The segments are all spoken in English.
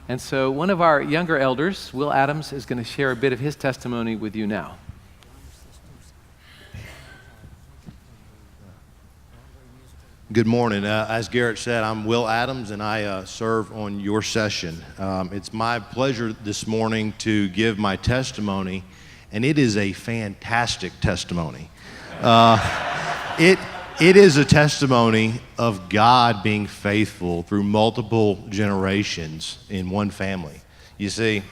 And so one of our younger elders, Will Adams, is going to share a bit of his testimony with you now. Good morning. As Garrett said, I'm Will Adams, and I serve on your session. It's my pleasure this morning to give my testimony, and it is a fantastic testimony. It is a testimony of God being faithful through multiple generations in one family. You see,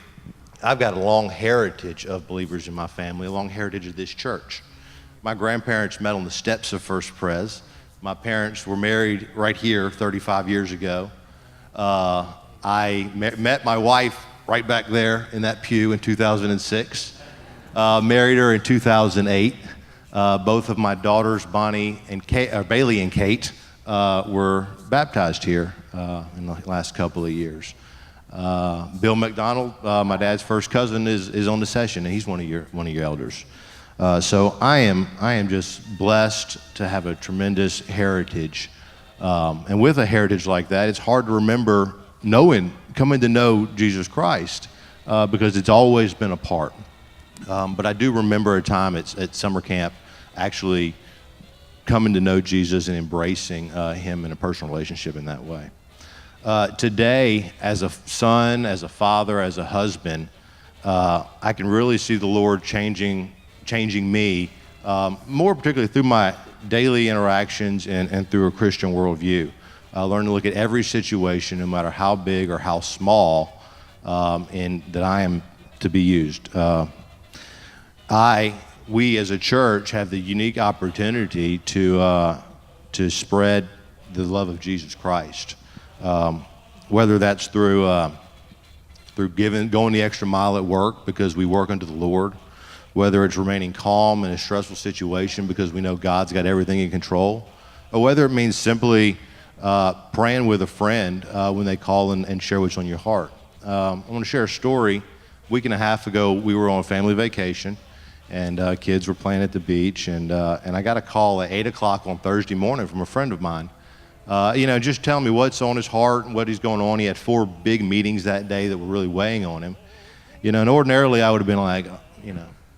I've got a long heritage of believers in my family, a long heritage of this church. My grandparents met on the steps of First Pres. My parents were married right here 35 years ago. I met my wife right back there in that pew in 2006. Married her in 2008. Both of my daughters, Bailey and Kate, were baptized here in the last couple of years. Bill McDonald, my dad's first cousin, is on the session, and he's one of your elders. So I am just blessed to have a tremendous heritage, and with a heritage like that, it's hard to remember coming to know Jesus Christ, because it's always been a part. But I do remember a time at summer camp actually coming to know Jesus and embracing him in a personal relationship in that way. Today, as a son, as a father, as a husband, I can really see the Lord changing me, more particularly through my daily interactions and through a Christian worldview. Learn to look at every situation, no matter how big or how small, that I am to be used. We as a church have the unique opportunity to spread the love of Jesus Christ, whether that's through going the extra mile at work because we work unto the Lord, whether it's remaining calm in a stressful situation because we know God's got everything in control, or whether it means simply praying with a friend when they call and share what's on your heart. I want to share a story. A week and a half ago, we were on a family vacation, and kids were playing at the beach, and I got a call at 8 o'clock on Thursday morning from a friend of mine, just telling me what's on his heart and what he's going on. He had 4 big meetings that day that were really weighing on him. And ordinarily I would have been like,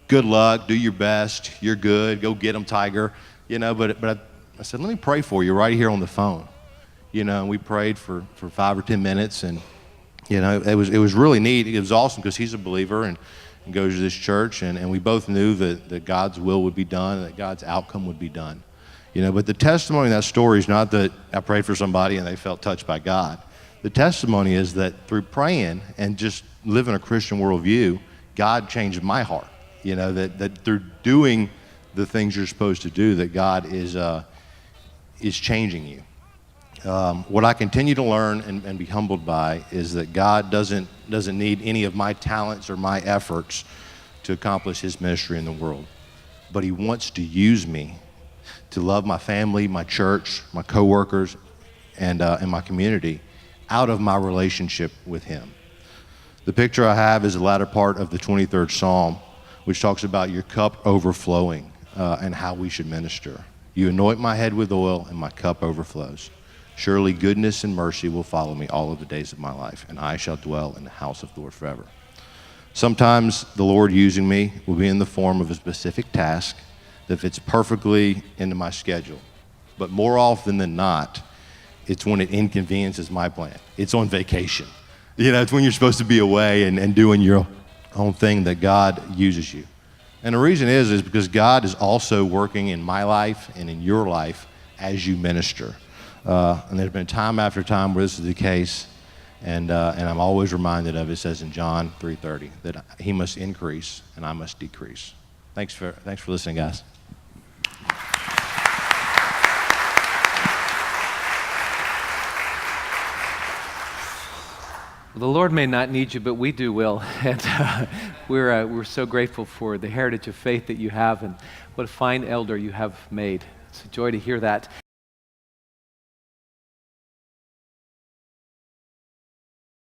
good luck, do your best, you're good, go get them, Tiger. But I said, let me pray for you right here on the phone. And we prayed for 5 or 10 minutes, and it was really neat. It was awesome because he's a believer and goes to this church, and we both knew that God's will would be done and that God's outcome would be done. But the testimony in that story is not that I prayed for somebody and they felt touched by God. The testimony is that through praying and just living a Christian worldview, God changed my heart. That through doing the things you're supposed to do, that God is changing you. What I continue to learn and be humbled by is that God doesn't need any of my talents or my efforts to accomplish his ministry in the world. But he wants to use me to love my family, my church, my coworkers, and my community out of my relationship with him. The picture I have is the latter part of the 23rd Psalm, which talks about your cup overflowing and how we should minister. You anoint my head with oil, and my cup overflows. Surely goodness and mercy will follow me all of the days of my life, and I shall dwell in the house of the Lord forever. Sometimes the Lord using me will be in the form of a specific task that fits perfectly into my schedule. But more often than not, it's when it inconveniences my plan. It's on vacation. It's when you're supposed to be away and doing your own thing that God uses you. And the reason is because God is also working in my life and in your life as you minister. And there's been time after time where this is the case, and I'm always reminded of it. It says in John 3:30 that he must increase and I must decrease. Thanks for listening, guys. Well, the Lord may not need you, but we do, Will. And we're so grateful for the heritage of faith that you have, and what a fine elder you have made. It's a joy to hear that.